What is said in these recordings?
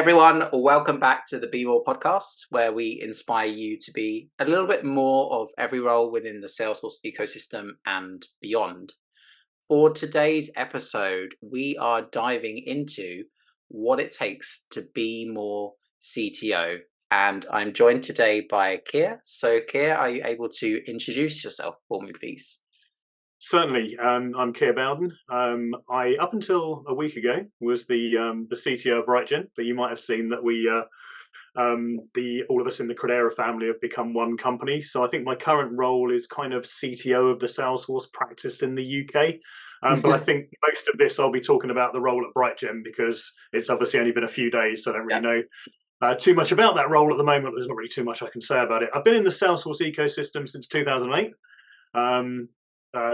Everyone, welcome back to the Be More podcast, where we inspire you to be a little bit more of every role within the Salesforce ecosystem and beyond. For today's episode, we are diving into what it takes to be more CTO. And I'm joined today by Keir. So, Keir, are you able to introduce yourself for me, please? Certainly, I'm Keir Bowden. I, up until a week ago, was the CTO of BrightGen, but you might have seen that all of us in the Credera family have become one company. So I think my current role is kind of CTO of the Salesforce practice in the UK. But I think most of this I'll be talking about the role at BrightGen because it's obviously only been a few days, so I don't really know too much about that role at the moment. There's not really too much I can say about it. I've been in the Salesforce ecosystem since 2008.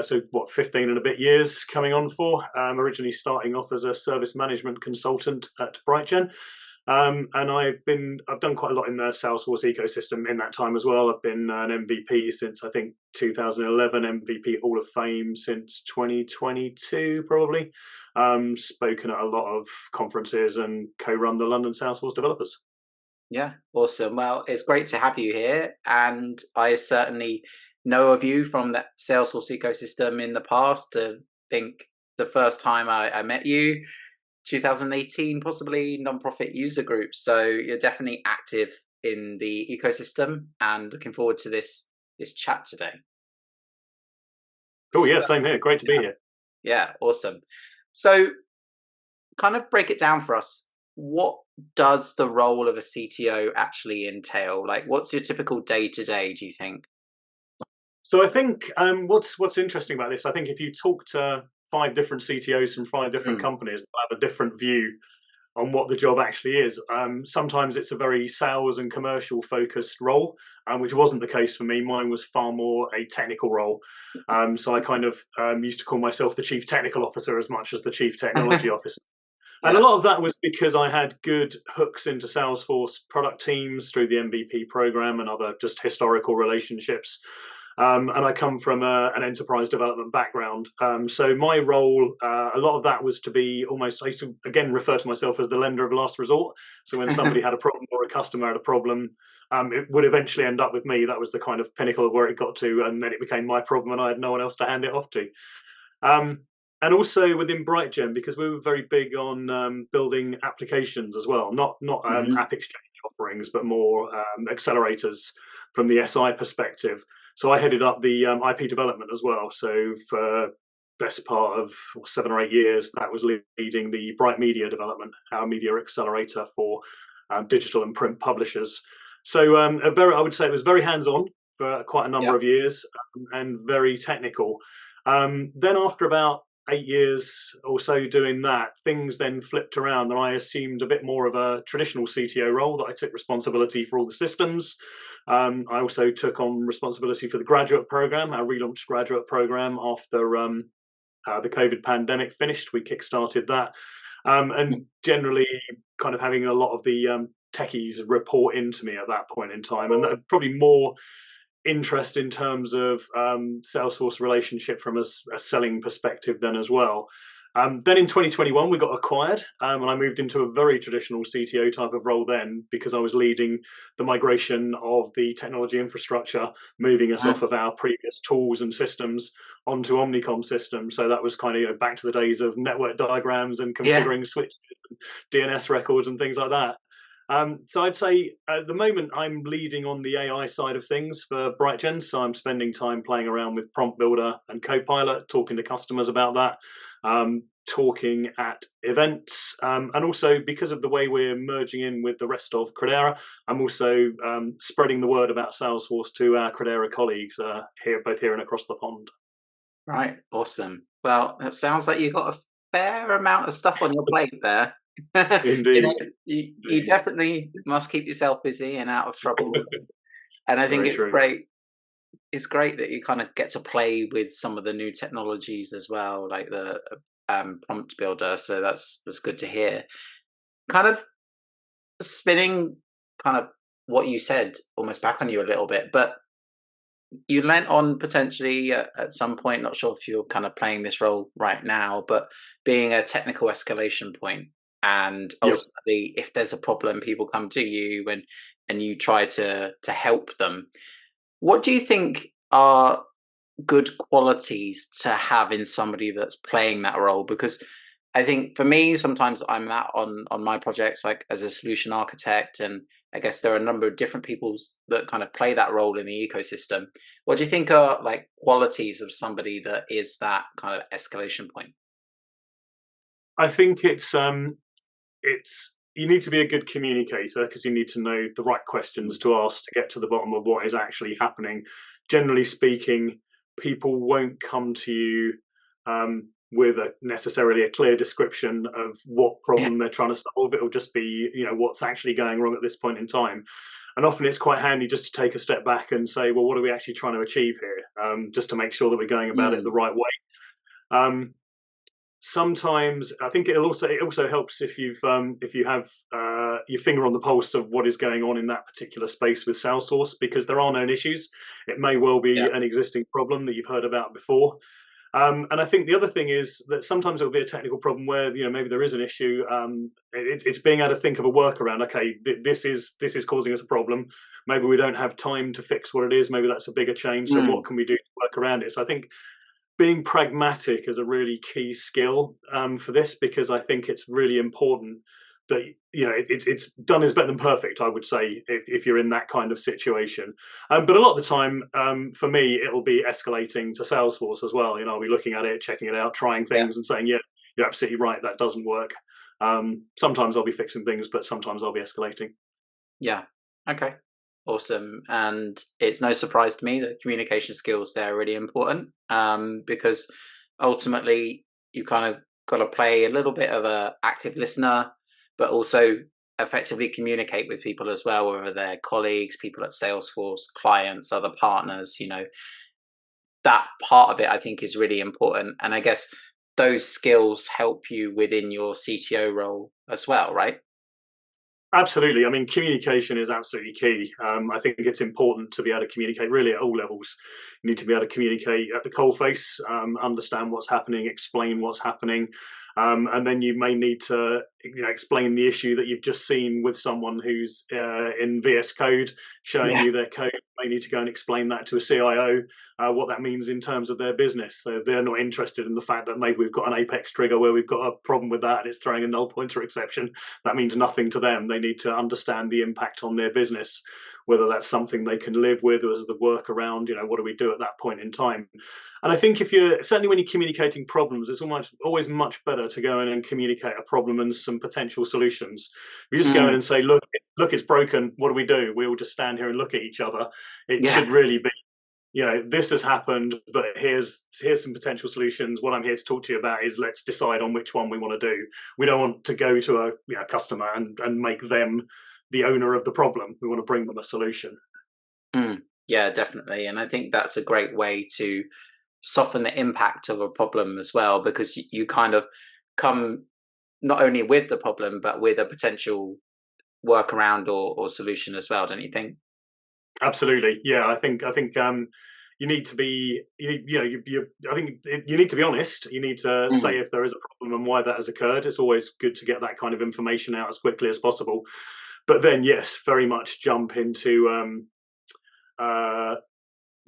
So 15 and a bit years coming on for, originally starting off as a service management consultant at BrightGen. And I've done quite a lot in the Salesforce ecosystem in that time as well. I've been an MVP since I think 2011, MVP Hall of Fame since 2022 probably. Spoken at a lot of conferences and co-run the London Salesforce developers. Yeah, awesome. Well, it's great to have you here. And I certainly know of you from that Salesforce ecosystem in the past. I think the first time I met you, 2018, possibly nonprofit user groups. So you're definitely active in the ecosystem and looking forward to this chat today. Cool, So, yeah, same here. Great to be here. yeah, awesome. So kind of break it down for us. What does the role of a CTO actually entail? Like, what's your typical day to day, do you think? So I think what's interesting about this, I think if you talk to five different CTOs from five different Mm. companies, they'll have a different view on what the job actually is. Sometimes it's a very sales and commercial focused role, which wasn't the case for me. Mine was far more a technical role. So I kind of used to call myself the chief technical officer as much as the chief technology officer. And a Yeah. lot of that was because I had good hooks into Salesforce product teams through the MVP program and other just historical relationships. And I come from an enterprise development background. So my role, a lot of that was to be almost, I used to, again, refer to myself as the lender of last resort. So when somebody had a problem or a customer had a problem, it would eventually end up with me. That was the kind of pinnacle of where it got to. And then it became my problem and I had no one else to hand it off to. Um, and also within BrightGen, because we were very big on building applications as well, not Mhm. app exchange offerings, but more accelerators from the SI perspective. So I headed up the IP development as well. So for best part of 7 or 8 years, that was leading the Bright Media development, our media accelerator for digital and print publishers. So I would say it was very hands-on for quite a Yeah. number of years and very technical. Then after about 8 years or so doing that, things then flipped around and I assumed a bit more of a traditional CTO role that I took responsibility for all the systems. I also took on responsibility for the graduate program, our relaunched graduate program after the COVID pandemic finished. We kickstarted that. And generally kind of having a lot of the techies report into me at that point in time. And that probably more interest in terms of Salesforce relationship from a selling perspective then as well. Then in 2021, we got acquired, and I moved into a very traditional CTO type of role then because I was leading the migration of the technology infrastructure, moving us off of our previous tools and systems onto Omnicom systems. So that was kind of back to the days of network diagrams and Yeah. configuring switches and DNS records and things like that. So I'd say at the moment I'm leading on the AI side of things for BrightGen. So I'm spending time playing around with Prompt Builder and Copilot, talking to customers about that, talking at events, and also because of the way we're merging in with the rest of Credera, I'm also spreading the word about Salesforce to our Credera colleagues both here and across the pond. Right. Awesome. Well, it sounds like you've got a fair amount of stuff on your plate there. You know, Indeed, you definitely must keep yourself busy and out of trouble. And I think very it's true. great. It's great that you kind of get to play with some of the new technologies as well, like the prompt builder. So that's good to hear. Kind of spinning kind of what you said almost back on you a little bit, but you lent on potentially at some point, not sure if you're kind of playing this role right now, but being a technical escalation point. and Yep. ultimately, if there's a problem, people come to you and you try to help them. What do you think are good qualities to have in somebody that's playing that role? Because I think for me, sometimes I'm that on my projects, like as a solution architect, and I guess there are a number of different people that kind of play that role in the ecosystem. What do you think are like qualities of somebody that is that kind of escalation point? I think it's you need to be a good communicator because you need to know the right questions to ask to get to the bottom of what is actually happening. Generally speaking, people won't come to you with necessarily a clear description of what Yeah. problem they're trying to solve. It'll just be, what's actually going wrong at this point in time. And often it's quite handy just to take a step back and say, well, what are we actually trying to achieve here? Just to make sure that we're going about it the Mm, right way. Um, Sometimes I think it also helps if you have your finger on the pulse of what is going on in that particular space with Salesforce, because there are known issues. It may well yeah. be an existing problem that you've heard about before. And I think the other thing is that sometimes it'll be a technical problem where maybe there is an issue. It's being able to think of a workaround. Okay, this is causing us a problem. Maybe we don't have time to fix what it is. Maybe that's a bigger change. So what Mm, can we do to work around it? So I think being pragmatic is a really key skill for this, because I think it's really important that it's done is better than perfect. I would say if you're in that kind of situation, but a lot of the time, for me, it'll be escalating to Salesforce as well. I'll be looking at it, checking it out, trying yeah. things, and saying, "Yeah, you're absolutely right. That doesn't work." Sometimes I'll be fixing things, but sometimes I'll be escalating. Yeah. Okay. Awesome. And it's no surprise to me that communication skills there are really important, because ultimately you kind of got to play a little bit of a active listener, but also effectively communicate with people as well, whether they're colleagues, people at Salesforce, clients, other partners. That part of it I think is really important. And I guess those skills help you within your CTO role as well, right? Absolutely. I mean, communication is absolutely key. I think it's important to be able to communicate really at all levels. You need to be able to communicate at the coalface, understand what's happening, explain what's happening, and then you may need to, explain the issue that you've just seen with someone who's in VS Code showing Yeah. you their code. You may need to go and explain that to a CIO, what that means in terms of their business. So they're not interested in the fact that maybe we've got an Apex trigger where we've got a problem with that and it's throwing a null pointer exception. That means nothing to them. They need to understand the impact on their business, whether that's something they can live with or as the workaround. What do we do at that point in time? And I think if you're certainly when you're communicating problems, it's always much better to go in and communicate a problem and some potential solutions. If you just go in Mm, and say, look, it's broken. What do we do? We all just stand here and look at each other. It yeah. should really be, this has happened, but here's some potential solutions. What I'm here to talk to you about is let's decide on which one we want to do. We don't want to go to a customer and make them the owner of the problem. We want to bring them a solution. Mm, yeah, definitely. And I think that's a great way to soften the impact of a problem as well, because you kind of come not only with the problem, but with a potential workaround or solution as well, don't you think? Absolutely, yeah. I think you need to be I think you need to be honest. You need to say Mm, if there is a problem and why that has occurred. It's always good to get that kind of information out as quickly as possible. But then, yes, very much jump into uh,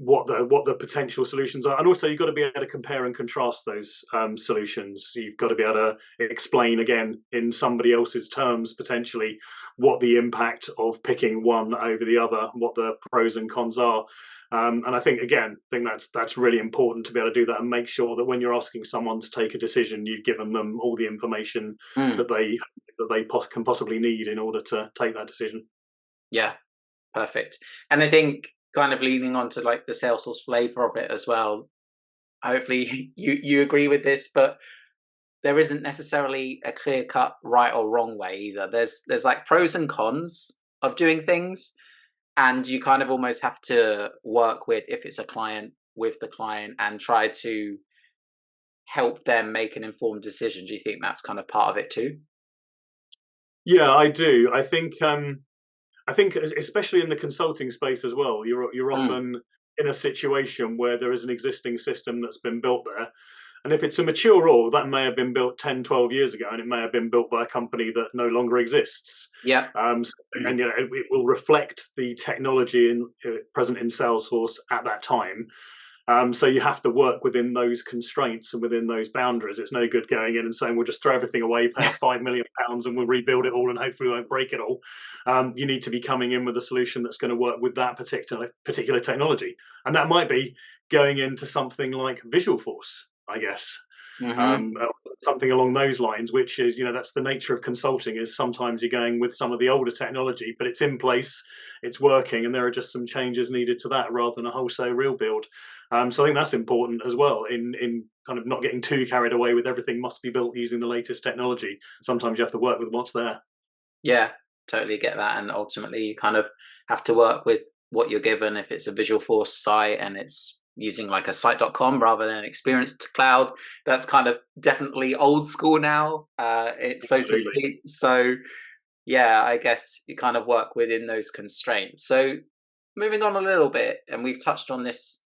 what the potential solutions are, and also you've got to be able to compare and contrast those solutions. You've got to be able to explain again in somebody else's terms potentially what the impact of picking one over the other, what the pros and cons are. And I think that's really important to be able to do that and make sure that when you're asking someone to take a decision, you've given them all the information mm, that they can possibly need in order to take that decision. yeah, perfect. And I think kind of leaning on to like the Salesforce flavor of it as well. Hopefully you agree with this, but there isn't necessarily a clear cut right or wrong way either. There's like pros and cons of doing things, and you kind of almost have to work with, if it's a client, with the client and try to help them make an informed decision. Do you think that's kind of part of it too? Yeah, I do. I think especially in the consulting space as well, you're Mm, often in a situation where there is an existing system that's been built there, And if it's a mature role, that may have been built 10, 12 years ago, and it may have been built by a company that no longer exists. Yeah. And it will reflect the technology present in Salesforce at that time. So you have to work within those constraints and within those boundaries. It's no good going in and saying we'll just throw everything away, pay us £5 million, and we'll rebuild it all, and hopefully we won't break it all. You need to be coming in with a solution that's going to work with that particular technology, and that might be going into something like Visualforce, I guess. Hmm. Something along those lines, which is, that's the nature of consulting, is sometimes you're going with some of the older technology, but it's in place, it's working, and there are just some changes needed to that rather than a wholesale rebuild. So I think that's important as well in kind of not getting too carried away with everything must be built using the latest technology. Sometimes you have to work with what's there. Yeah, totally get that. And ultimately, you kind of have to work with what you're given. If it's a Visual Force site and it's using like a site.com rather than Experience Cloud, that's kind of definitely old school now, so to Absolutely. speak. So, yeah, I guess you kind of work within those constraints. So, moving on a little bit, and we've touched on this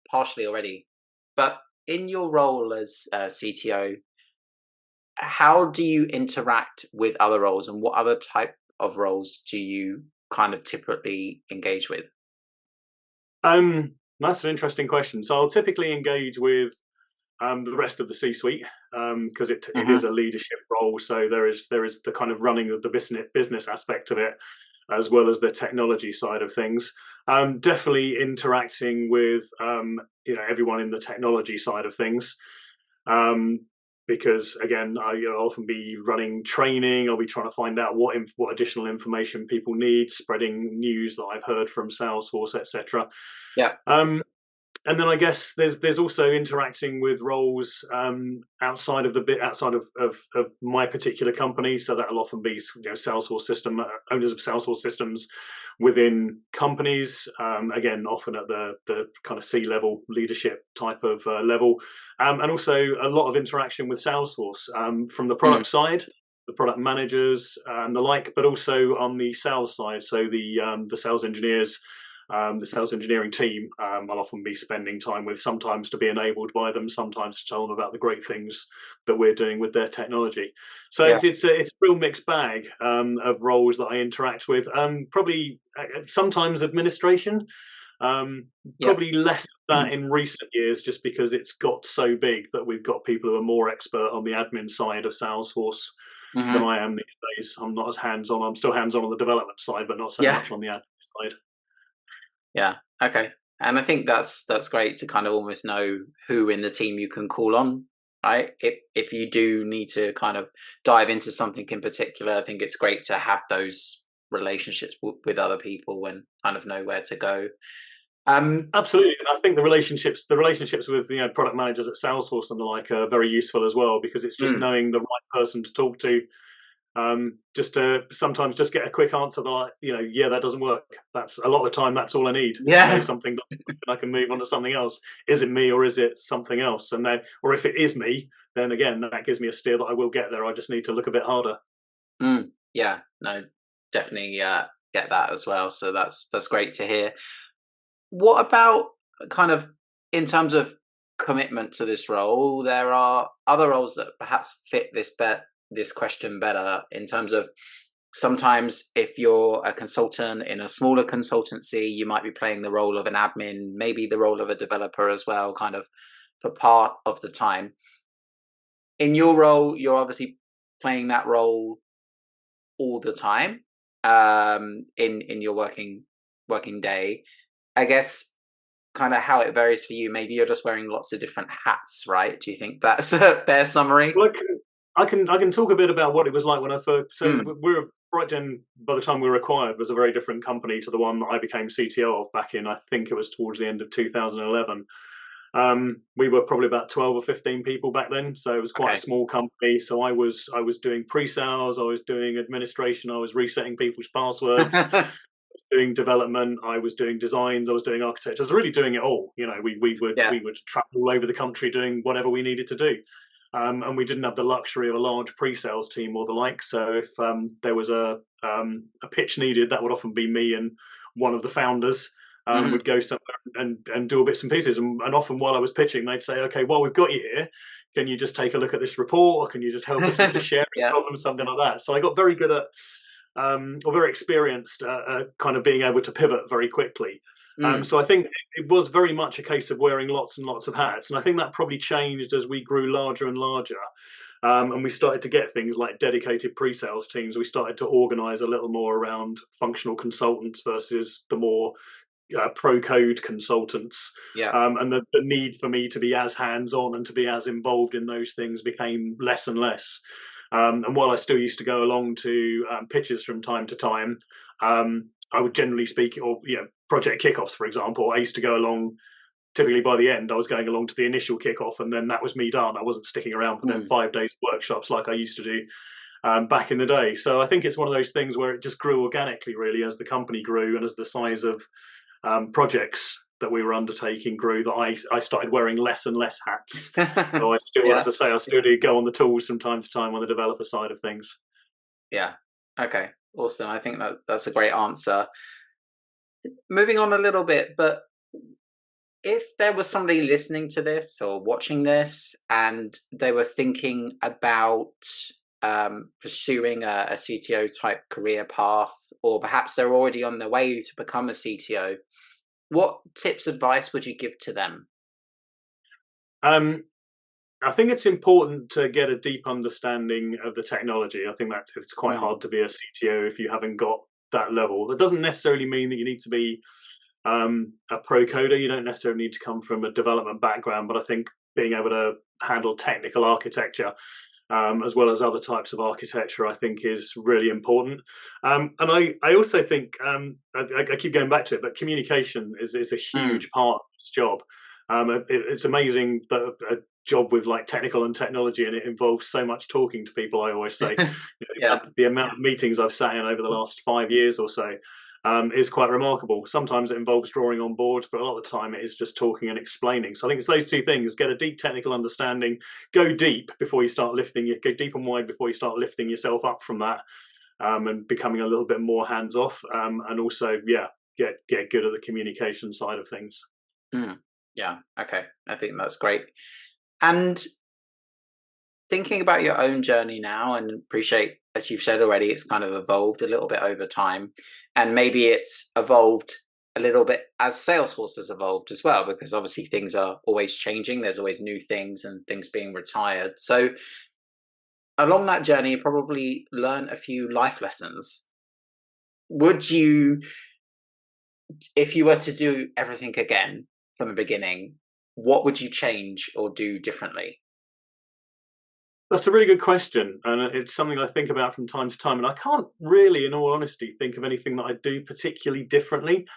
partially already, but in your role as CTO, how do you interact with other roles, and what other type of roles do you kind of typically engage with? That's an interesting question. So I'll typically engage with the rest of the C-suite, because it is Hmm. a leadership role. So there is the kind of running of the business aspect of it, as well as the technology side of things. Definitely interacting with everyone in the technology side of things. Um, because again, I'll often be running training. I'll be trying to find out what additional information people need, spreading news that I've heard from Salesforce, etc. Yeah. And then I guess there's also interacting with roles outside of the bit outside of my particular company. So that'll often be Salesforce system owners of Salesforce systems within companies. Again, often at the kind of C-level leadership type of level, and also a lot of interaction with Salesforce from the Mm. product side, the product managers and the like, but also on the sales side. So the sales engineers, the sales engineering team, I'll often be spending time with, sometimes to be enabled by them, sometimes to tell them about the great things that we're doing with their technology. So Yeah. it's a real mixed bag of roles that I interact with. Probably sometimes administration. Yep. Probably less of that Mm. in recent years, just because it's got so big that we've got people who are more expert on the admin side of Salesforce than Hmm. I am these days. I'm not as hands on. I'm still hands on the development side, but not so Yeah. much on the admin side. Yeah. Okay. And I think that's great to kind of almost know who in the team you can call on, right? If you do need to kind of dive into something in particular, I think it's great to have those relationships with other people and kind of know where to go. Um. Absolutely, and I think the relationships with product managers at Salesforce and the like are very useful as well, because it's just Mm. knowing the right person to talk to. Just to sometimes just get a quick answer that yeah, that doesn't work. That's a lot of the time. That's all I need to know Yeah. something. I can move on to something else. Is it me or is it something else? And then, or if it is me, then again, that gives me a steer that I will get there. I just need to look a bit harder. Mm. Yeah. No. Definitely get that as well. So that's great to hear. What about kind of in terms of commitment to this role? There are other roles that perhaps fit this question better in terms of sometimes if you're a consultant in a smaller consultancy, you might be playing the role of an admin, maybe the role of a developer as well, kind of for part of the time. In your role, you're obviously playing that role all the time in your working day. I guess kind of how it varies for you. Maybe you're just wearing lots of different hats, right? Do you think that's a fair summary? Well, I can talk a bit about what it was like when I first. So Mm. we're Brighton, by the time we were acquired, was a very different company to the one that I became CTO of back in, I think it was towards the end of 2011. We were probably about 12 or 15 people back then, so it was quite a Okay. small company. So I was doing pre-sales, I was doing administration, I was resetting people's passwords, I was doing development, I was doing designs, I was doing architecture. I was really doing it all. We would Yeah. we would travel all over the country doing whatever we needed to do. And we didn't have the luxury of a large pre-sales team or the like. So if there was a pitch needed, that would often be me and one of the founders. Hmm. would go somewhere and do bits and pieces. And often while I was pitching, they'd say, okay, while we've got you here, can you just take a look at this report, or can you just help us with the sharing Yeah. problem, something like that. So I got very good at, or very experienced kind of being able to pivot very quickly. Mm. So I think it was very much a case of wearing lots and lots of hats. And I think that probably changed as we grew larger and larger. And we started to get things like dedicated pre-sales teams. We started to organize a little more around functional consultants versus the more pro code consultants. Yeah. And the need for me to be as hands on and to be as involved in those things became less and less. And while I still used to go along to pitches from time to time, I would generally speak, or project kickoffs, for example. I used to go along. Typically, by the end, I was going along to the initial kickoff, and then that was me done. I wasn't sticking around for them Mm. 5 days workshops like I used to do back in the day. So I think it's one of those things where it just grew organically, really, as the company grew and as the size of projects that we were undertaking grew, that I started wearing less and less hats. So I still, Yeah. as I say, I still do go on the tools from time to time on the developer side of things. Yeah. Okay. Awesome. I think that's a great answer. Moving on a little bit, but if there was somebody listening to this or watching this and they were thinking about pursuing a CTO type career path, or perhaps they're already on their way to become a CTO, what tips, advice would you give to them? Um, I think it's important to get a deep understanding of the technology. I think that it's quite Mm. hard to be a CTO if you haven't got that level. It doesn't necessarily mean that you need to be a pro coder. You don't necessarily need to come from a development background, but I think being able to handle technical architecture as well as other types of architecture, I think is really important. And I also think, I keep going back to it, but communication is a Mm. huge part of this job. It's amazing that a job with like technical and technology, and it involves so much talking to people. I always say, Yeah. the amount of meetings I've sat in over the last 5 years or so is quite remarkable. Sometimes it involves drawing on boards, but a lot of the time it is just talking and explaining. So I think it's those two things: get a deep technical understanding, go deep before you start lifting. You go deep and wide before you start lifting yourself up from that, and becoming a little bit more hands off. And also, yeah, get good at the communication side of things. Mm. Yeah. Okay. I think that's great. And thinking about your own journey now, and appreciate, as you've said already, it's kind of evolved a little bit over time, and maybe it's evolved a little bit as Salesforce has evolved as well, because obviously things are always changing. There's always new things and things being retired. So along that journey, you probably learn a few life lessons. Would you, if you were to do everything again from the beginning, what would you change or do differently? That's a really good question, and it's something I think about from time to time. And I can't really, in all honesty, think of anything that I do particularly differently.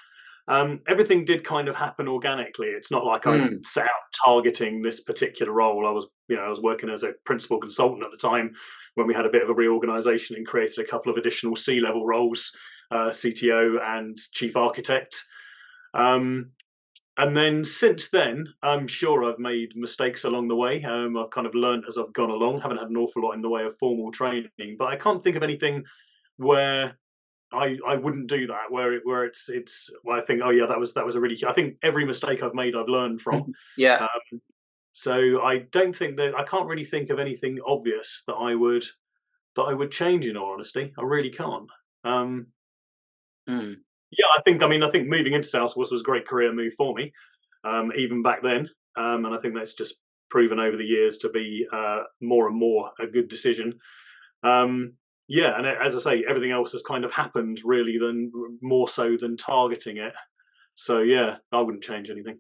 Everything did kind of happen organically. It's not like I Mm. set out targeting this particular role. I was working as a principal consultant at the time when we had a bit of a reorganization and created a couple of additional C-level roles, CTO and chief architect. Um, and then since then, I'm sure I've made mistakes along the way. I've kind of learned as I've gone along. Haven't had an awful lot in the way of formal training, but I can't think of anything where I wouldn't do that. Where it's well, I think, oh yeah, that was a really. I think every mistake I've made, I've learned from. Yeah. Um, so I don't think that I can't really think of anything obvious that I would change. In all honesty, I really can't. Um, Mm. yeah, I think moving into Salesforce was a great career move for me, even back then. And I think that's just proven over the years to be more and more a good decision. Um, yeah, and as I say, everything else has kind of happened really than more so than targeting it. So yeah, I wouldn't change anything.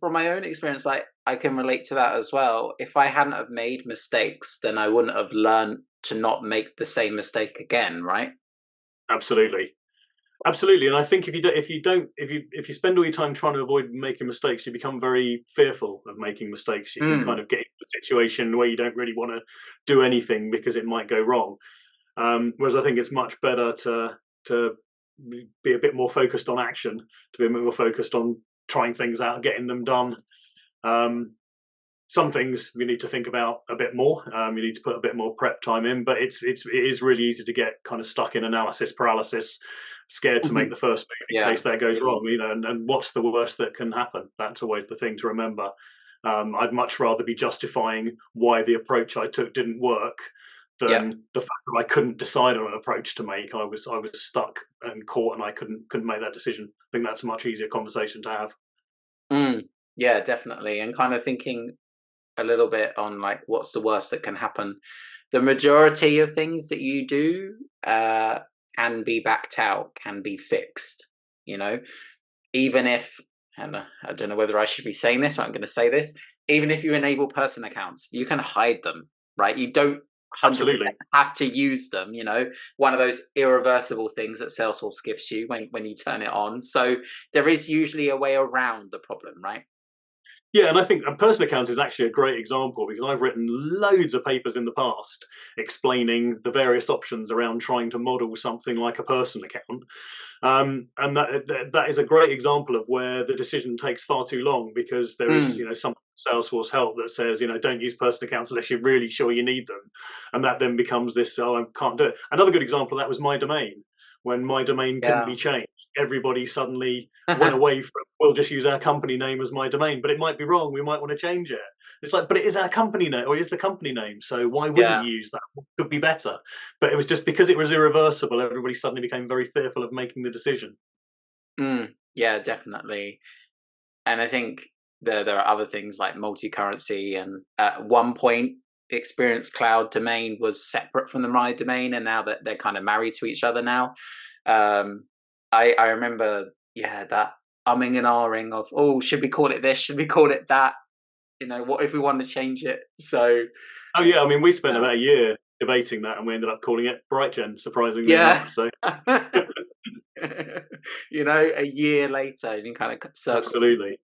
From my own experience, like I can relate to that as well. If I hadn't have made mistakes, then I wouldn't have learned to not make the same mistake again, right? Absolutely, absolutely. And I think if you spend all your time trying to avoid making mistakes, you become very fearful of making mistakes. You can kind Mm. of get into a situation where you don't really want to do anything because it might go wrong. Whereas I think it's much better to be a bit more focused on action, to be a bit more focused on trying things out, getting them done. Um, some things you need to think about a bit more. You need to put a bit more prep time in, but it is really easy to get kind of stuck in analysis paralysis scared to make Mhm. the first move in Yeah. case that goes wrong. And what's the worst that can happen? That's always the thing to remember. I'd much rather be justifying why the approach I took didn't work Yeah. than the fact that I couldn't decide on an approach to make. I was stuck and caught, and I couldn't make that decision. I think that's a much easier conversation to have. Mm. Yeah, definitely. And kind of thinking a little bit on like what's the worst that can happen. The majority of things that you do uh, can be backed out, can be fixed. You know, even if, and I don't know whether I should be saying this, but I'm going to say this. Even if you enable person accounts, you can hide them, right? You don't 100% Absolutely. have to use them. You know, one of those irreversible things that Salesforce gives you when you turn it on. So there is usually a way around the problem, right? Yeah, and I think a personal account is actually a great example because I've written loads of papers in the past explaining the various options around trying to model something like a personal account. And that is a great example of where the decision takes far too long because there is, Mm, some Salesforce help that says, don't use personal accounts unless you're really sure you need them, and that then becomes this, oh, I can't do it. Another good example of that was my domain. When my domain couldn't yeah. be changed, everybody suddenly went away from, we'll just use our company name as my domain, but it might be wrong. We might want to change it. It's like, but it is our company name, or it is the company name. So why wouldn't Yeah. you use that? What could be better? But it was just because it was irreversible, everybody suddenly became very fearful of making the decision. Yeah, definitely. And I think there are other things like multi-currency, and at one point, Experience Cloud domain was separate from the My domain, and now that they're kind of married to each other now. Um, I remember, yeah, that umming and ahhing of, oh, should we call it this? Should we call it that? You know, what if we want to change it? So Oh yeah, I mean, we spent yeah, about a year debating that, and we ended up calling it BrightGen, surprisingly enough. yeah. So You know, a year later, and you kind of absolutely.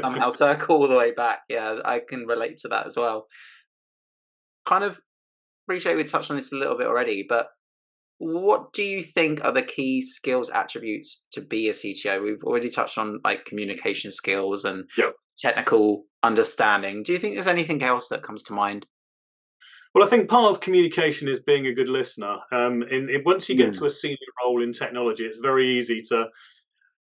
somehow circle all the way back. Yeah, I can relate to that as well. Kind of appreciate we touched on this a little bit already, but what do you think are the key skills attributes to be a CTO? We've already touched on like communication skills and Yeah. technical understanding. Do you think there's anything else that comes to mind? Well, I think part of communication is being a good listener. Once you get to Mm. a senior role in technology, it's very easy to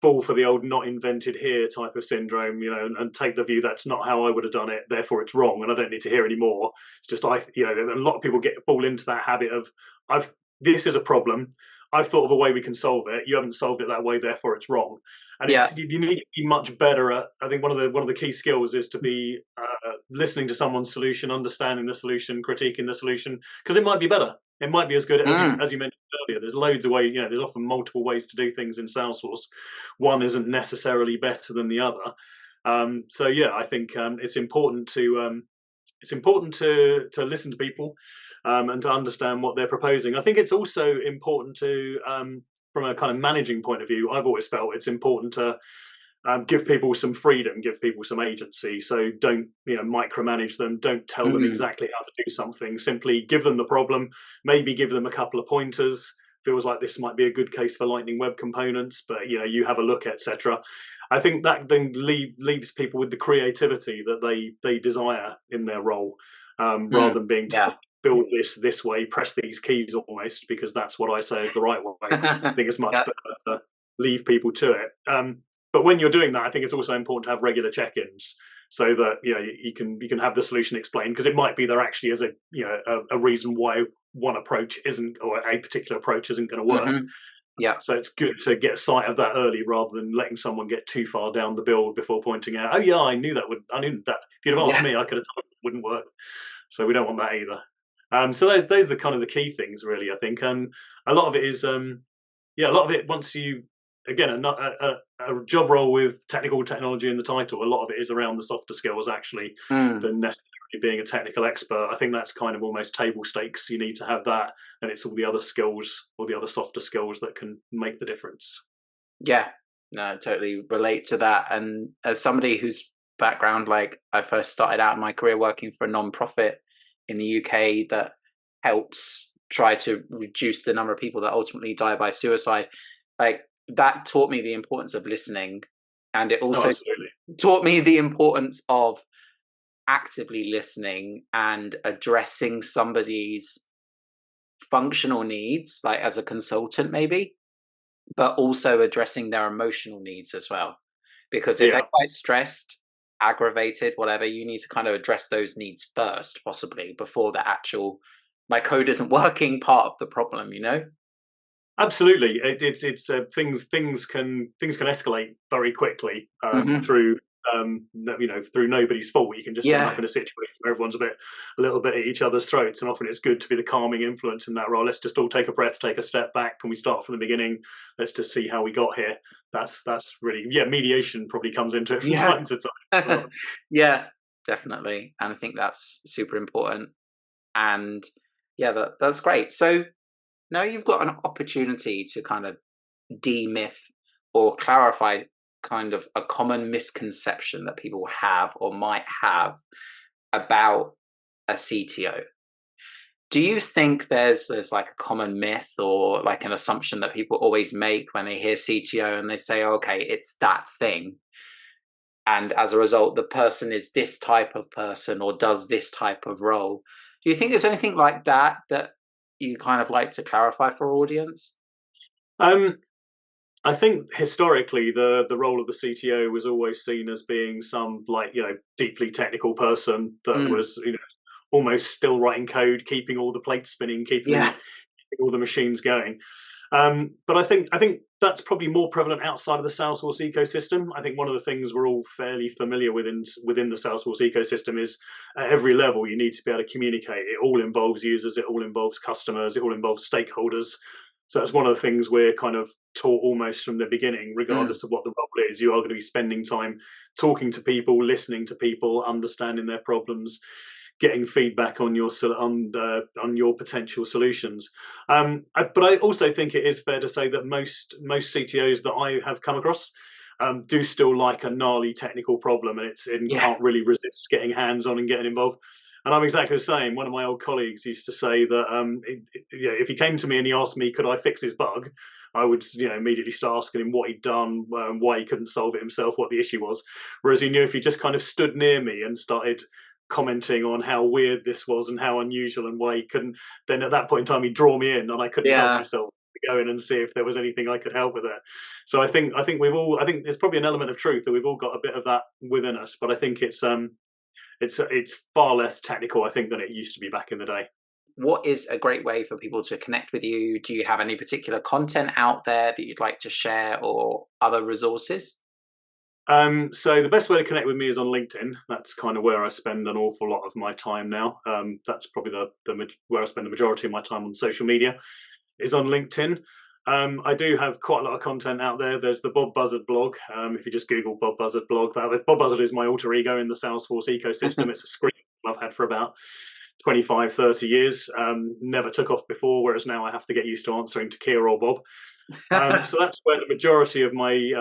fall for the old "not invented here" type of syndrome, and take the view that's not how I would have done it, therefore it's wrong, and I don't need to hear anymore. It's just a lot of people fall into that habit of, I've this is a problem. I've thought of a way we can solve it. You haven't solved it that way, therefore it's wrong. And Yeah. you need to be much better at. I think one of the key skills is to be listening to someone's solution, understanding the solution, critiquing the solution, because it might be better. It might be as good as you Mm. as you mentioned earlier. There's loads of ways. There's often multiple ways to do things in Salesforce. One isn't necessarily better than the other. So yeah, I think it's important to listen to people, and to understand what they're proposing. I think it's also important to, from a kind of managing point of view, I've always felt it's important to give people some freedom, give people some agency. So don't micromanage them. Don't tell them Mm. exactly how to do something. Simply give them the problem. Maybe give them a couple of pointers. Feels like this might be a good case for Lightning Web Components, but you have a look, etc. I think that then leaves people with the creativity that they desire in their role, rather Mm. than being Yeah. told build this way, press these keys almost because that's what I say is the right way. I think it's much Yeah. better to leave people to it. But when you're doing that, I think it's also important to have regular check-ins so that you can have the solution explained, because it might be there actually is a reason why one approach isn't, or a particular approach isn't going to work. Hmm. Yeah. So it's good to get sight of that early rather than letting someone get too far down the build before pointing out, oh yeah, I knew that. If you'd have asked Yeah. me, I could have told you it wouldn't work. So we don't want that either. So those are kind of the key things, really. I think, a lot of it is, yeah, a lot of it, once you, again, a job role with technical technology in the title, a lot of it is around the softer skills actually Mm. than necessarily being a technical expert. I think that's kind of almost table stakes. You need to have that, and it's all the other skills or the other softer skills that can make the difference. Yeah. No, I totally relate to that. And as somebody whose background, like I first started out in my career working for a non-profit in the UK that helps try to reduce the number of people that ultimately die by suicide, like that taught me the importance of listening. And it Oh, also absolutely. taught me the importance of actively listening and addressing somebody's functional needs, like as a consultant, maybe. but also addressing their emotional needs as well. Because if they're Yeah. quite stressed, aggravated, whatever, you need to kind of address those needs first, possibly before the actual my code isn't working part of the problem, you know? Absolutely, it's things can escalate very quickly Hmm. through through nobody's fault. You can just end up Yeah. in a situation where everyone's a little bit at each other's throats, and often it's good to be the calming influence in that role. Let's just all take a breath, take a step back. Can we start from the beginning? Let's just see how we got here. That's really, yeah. Mediation probably comes into it from Yeah. time to time as well. Yeah, definitely. And I think that's super important. And yeah, that's great. So now you've got an opportunity to kind of demyth or clarify kind of a common misconception that people have or might have about a CTO. Do you think there's like a common myth or like an assumption that people always make when they hear CTO and they say, okay, it's that thing, and as a result the person is this type of person or does this type of role? Do you think there's anything like that that you kind of like to clarify for audience? Um, I think historically the role of the CTO was always seen as being some, like, deeply technical person that Mm, was, almost still writing code, keeping all the plates spinning, yeah. keeping all the machines going. But I think that's probably more prevalent outside of the Salesforce ecosystem. I think one of the things we're all fairly familiar with within the Salesforce ecosystem is at every level you need to be able to communicate. It all involves users, it all involves customers, it all involves stakeholders. So that's one of the things we're kind of taught almost from the beginning, Mm, regardless of what the role is. You are going to be spending time talking to people, listening to people, understanding their problems, getting feedback on your potential solutions. But I also think it is fair to say that most CTOs that I have come across do still like a gnarly technical problem, and yeah. can't really resist getting hands on and getting involved. And I'm exactly the same. One of my old colleagues used to say that if he came to me and he asked me could I fix his bug, I would immediately start asking him what he'd done, why he couldn't solve it himself, what the issue was. Whereas he knew if he just kind of stood near me and started commenting on how weird this was and how unusual and why he couldn't, then at that point in time he'd draw me in and I couldn't help Yeah. myself to go in and see if there was anything I could help with it. So I think there's probably an element of truth that we've all got a bit of that within us, but I think it's far less technical, I think, than it used to be back in the day. What is a great way for people to connect with you? Do you have any particular content out there that you'd like to share or other resources? So the best way to connect with me is on LinkedIn. That's kind of where I spend an awful lot of my time now. That's probably where I spend the majority of my time on social media is on LinkedIn. I do have quite a lot of content out there. There's the Bob Buzzard blog. If you just Google Bob Buzzard blog, Bob Buzzard is my alter ego in the Salesforce ecosystem. It's a script I've had for about 25, 30 years. Never took off before, whereas now I have to get used to answering to Keir or Bob. So that's where the majority of my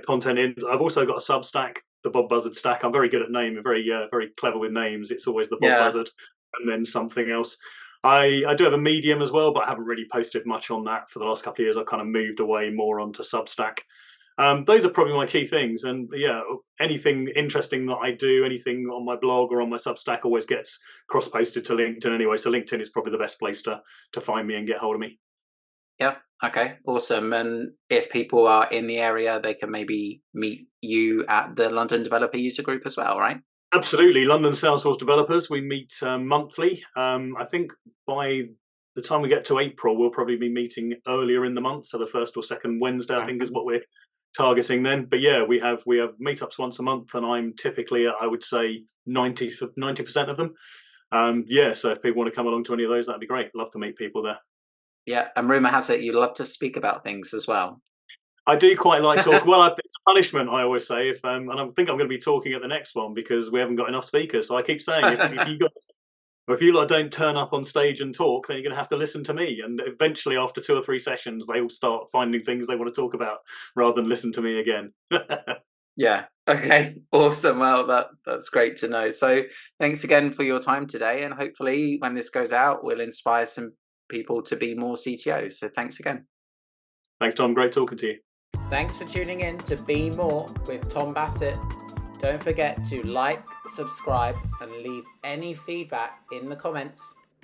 content in. I've also got a Substack, the Bob Buzzard stack. I'm very good at name, very clever with names. It's always the Bob Yeah. Buzzard and then something else. I do have a Medium as well, but I haven't really posted much on that for the last couple of years. I've kind of moved away more onto Substack. Those are probably my key things. And yeah, anything interesting that I do, anything on my blog or on my Substack always gets cross posted to LinkedIn anyway. So LinkedIn is probably the best place to find me and get hold of me. Yeah. Okay. Awesome. And if people are in the area, they can maybe meet you at the London Developer User Group as well, right? Absolutely. London Salesforce developers, we meet monthly. I think by the time we get to April, we'll probably be meeting earlier in the month. So the first or second Wednesday, I think, is Mhm. what we're targeting then. But yeah, we have meetups once a month, and I'm typically, I would say, 90% of them. Yeah, so if people want to come along to any of those, that'd be great. Love to meet people there. Yeah. And rumor has it you love to speak about things as well. I do quite like talk. Well, it's a punishment, I always say. If and I think I'm going to be talking at the next one because we haven't got enough speakers. So I keep saying, if you guys, or if you lot don't turn up on stage and talk, then you're going to have to listen to me. And eventually, after 2 or 3 sessions, they all start finding things they want to talk about rather than listen to me again. Yeah. Okay. Awesome. Well, that's great to know. So thanks again for your time today. And hopefully when this goes out, we'll inspire some people to be more CTOs. So thanks again. Thanks, Tom. Great talking to you. Thanks for tuning in to Be More with Tom Bassett. Don't forget to like, subscribe, and leave any feedback in the comments.